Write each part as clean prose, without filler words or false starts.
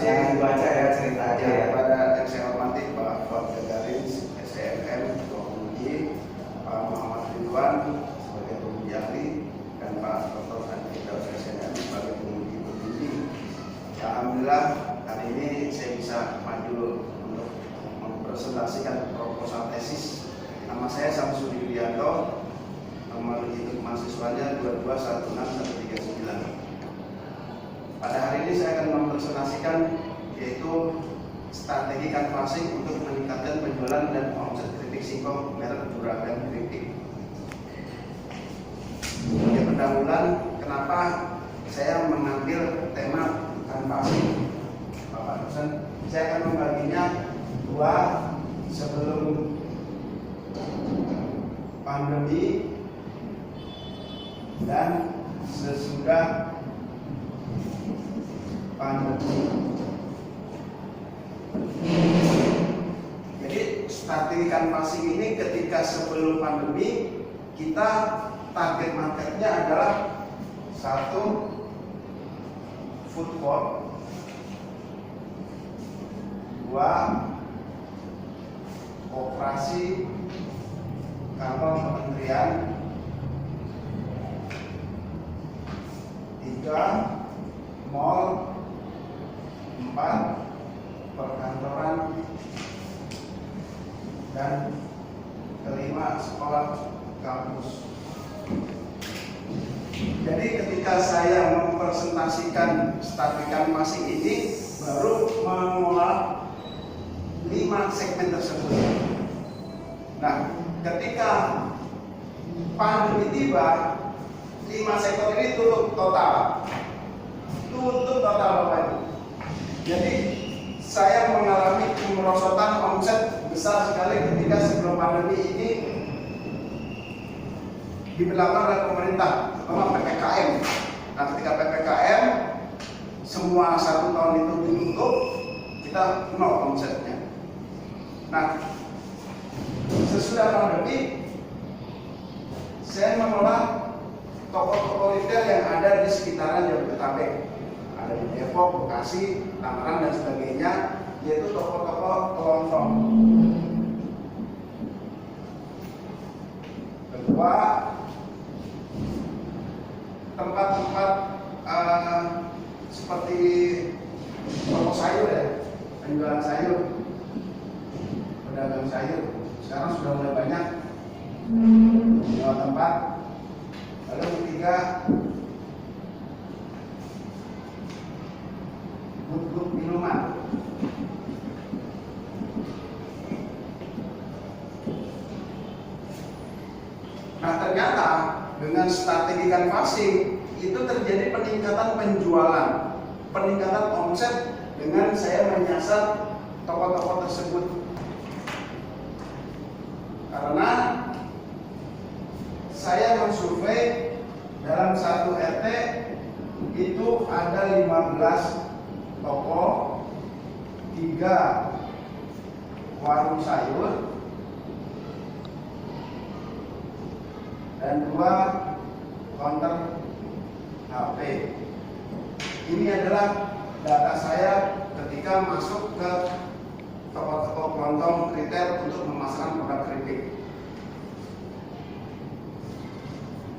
Jangan baca ya, cerita aja ya. Pada yang saya hormati Pak Gagarin SCMM Ketua Penguji, Pak Muhammad Ridwan sebagai penguji ahli, dan Pak Dr. Andi Daud SCMM sebagai penguji penguji. Alhamdulillah hari ini saya bisa maju untuk mempresentasikan proposal tesis. Nama saya Samsudi Widianto, nomor induk mahasiswanya 2216139. Pada hari ini saya akan mempresentasikan yaitu strategi canvassing untuk meningkatkan penjualan dan omset keripik singkong merek Juragan Keripik. Sebagai pendahuluan, kenapa saya mengambil tema canvassing, Bapak dosen? Saya akan membaginya dua, sebelum pandemi dan sesudah pandemi. Jadi strategi canvassing ini ketika sebelum pandemi, kita target marketnya adalah satu, food court, dua, koperasi, kantor kementerian, tiga, mall, 4, perkantoran, dan kelima, sekolah kampus. Jadi ketika saya mempresentasikan strategi canvassing ini, baru mengolah 5 segmen tersebut. Nah, ketika pandemi tiba, 5 sektor ini tutup total Bapak Ibu. Jadi saya mengalami kemerosotan omset besar sekali ketika sebelum pandemi ini diberlakukan oleh pemerintah, terutama PPKM. Nah, ketika PPKM semua 1 tahun itu ditutup, kita 0 omsetnya. Nah, sesudah pandemi saya mengelola toko-toko retail yang ada di sekitaran Jabodetabek. Ada di Depok, Bekasi, Tangerang, dan sebagainya, yaitu toko-toko kelontong. Kedua, tempat-tempat seperti toko sayur ya, penjualan sayur, pedagang sayur. Sekarang sudah mulai banyak jual tempat. Lalu ketiga, booth minuman. Nah, ternyata dengan strategi canvassing itu terjadi peningkatan penjualan, peningkatan omset dengan saya menyasar toko-toko tersebut. Karena saya mensurvei dalam satu RT itu ada 15 toko, 3 warung sayur, dan 2 counter HP. Ini adalah data saya ketika masuk ke toko-toko kelontong retail untuk memasarkan produk keripik.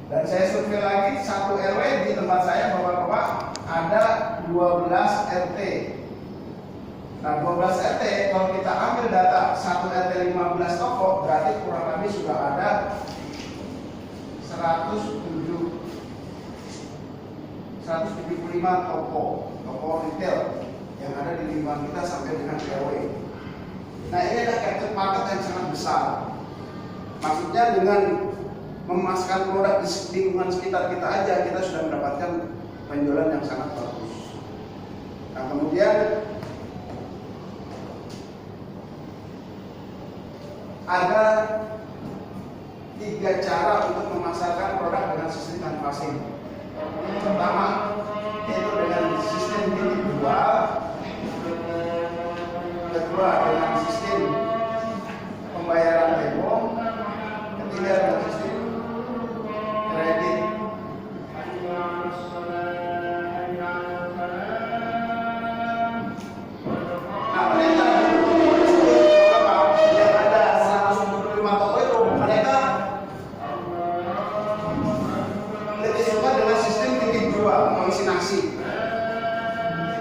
Dan saya survei lagi 1 RW di tempat saya, Bapak-bapak, ada 12 RT. Nah, 12 RT kalau kita ambil data 1 RT 15 toko, berarti kurang lebih sudah ada 175 toko retail yang ada di lingkungan kita sampai dengan RW. Nah, ini adalah capture market yang sangat besar. Maksudnya dengan memasarkan produk di lingkungan sekitar kita aja, kita sudah mendapatkan penjualan yang sangat bagus. Nah, kemudian ada 3 cara untuk memasarkan produk dengan sistem canvassing. Pertama, yaitu dengan sistem titip jual. Kedua, dengan sistem pembayaran demo. Ketiga, dengan sistem kredit. konsinasi.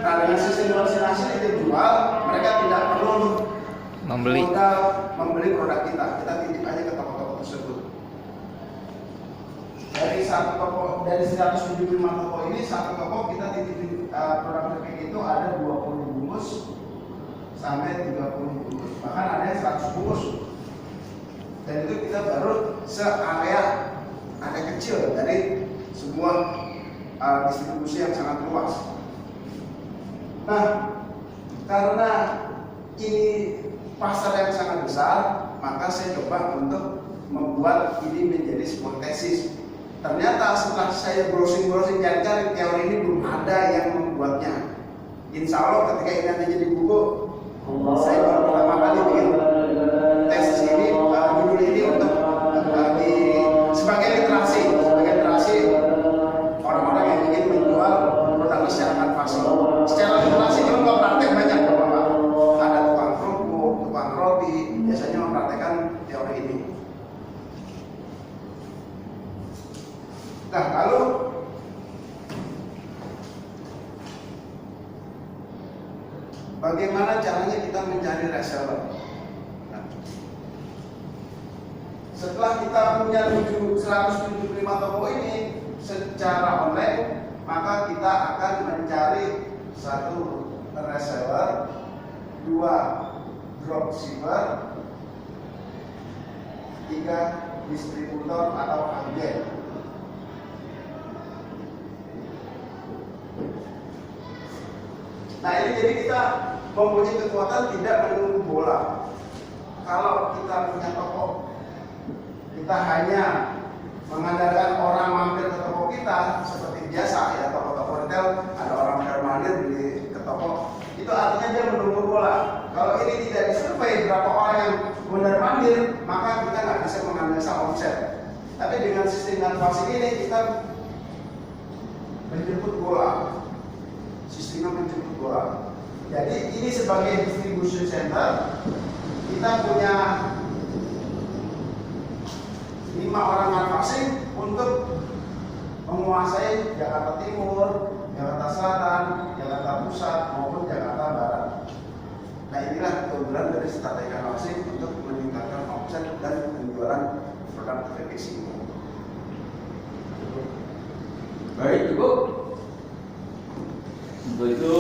Nah, dengan sistem konsinasi itu jual, mereka tidak perlu Membeli. membeli produk kita titip aja ke toko-toko tersebut. Dari 175 toko ini, satu toko kita titip produk kayak itu ada 20 bungkus sampai 30 bungkus, bahkan ada yang 100 bungkus. Dan itu kita baru se-area kecil dari sebuah distribusi yang sangat luas. Nah, karena ini pasar yang sangat besar, maka saya coba untuk membuat ini menjadi sebuah tesis. Ternyata setelah saya browsing cari-cari, teori ini belum ada yang membuatnya. Insya Allah ketika ini nanti jadi buku, saya baru pertama kali bikin tesis ini, judul ini untuk sebagai literasi orang-orang yang ingin menjual produk secara kanvasi. Secara literasi juga kalau praktek banyak Bapak. Ada tukang kerupuk, tukang roti, biasanya mempraktekkan teori ini. Nah, lalu bagaimana caranya kita mencari reseller? Nah, setelah kita punya 175 toko ini secara online, maka kita akan mencari 1 reseller, 2 dropshipper, 3 distributor atau agen. Nah, ini jadi kita mempunyai kekuatan tidak menunggu bola. Kalau kita punya toko, kita hanya mengandalkan orang mampir ke toko kita seperti biasa ya, toko-toko retail ada orang mandir beli ke toko, itu artinya dia menunggu bola. Kalau ini tidak disurvei berapa orang yang benar mandir, maka kita nggak bisa menganalisa omset. Tapi dengan sistem kanvasi ini kita menjemput bola. Sistemnya menjemput bola. Jadi ini sebagai distribution center, kita punya 5 orang kanvasing untuk menguasai Jakarta Timur, Jakarta Selatan, Jakarta Pusat maupun Jakarta Barat. Nah, inilah keunggulan dari strategi kanvasing untuk meningkatkan omset dan penjualan produk TVC. Baik, cukup. Untuk itu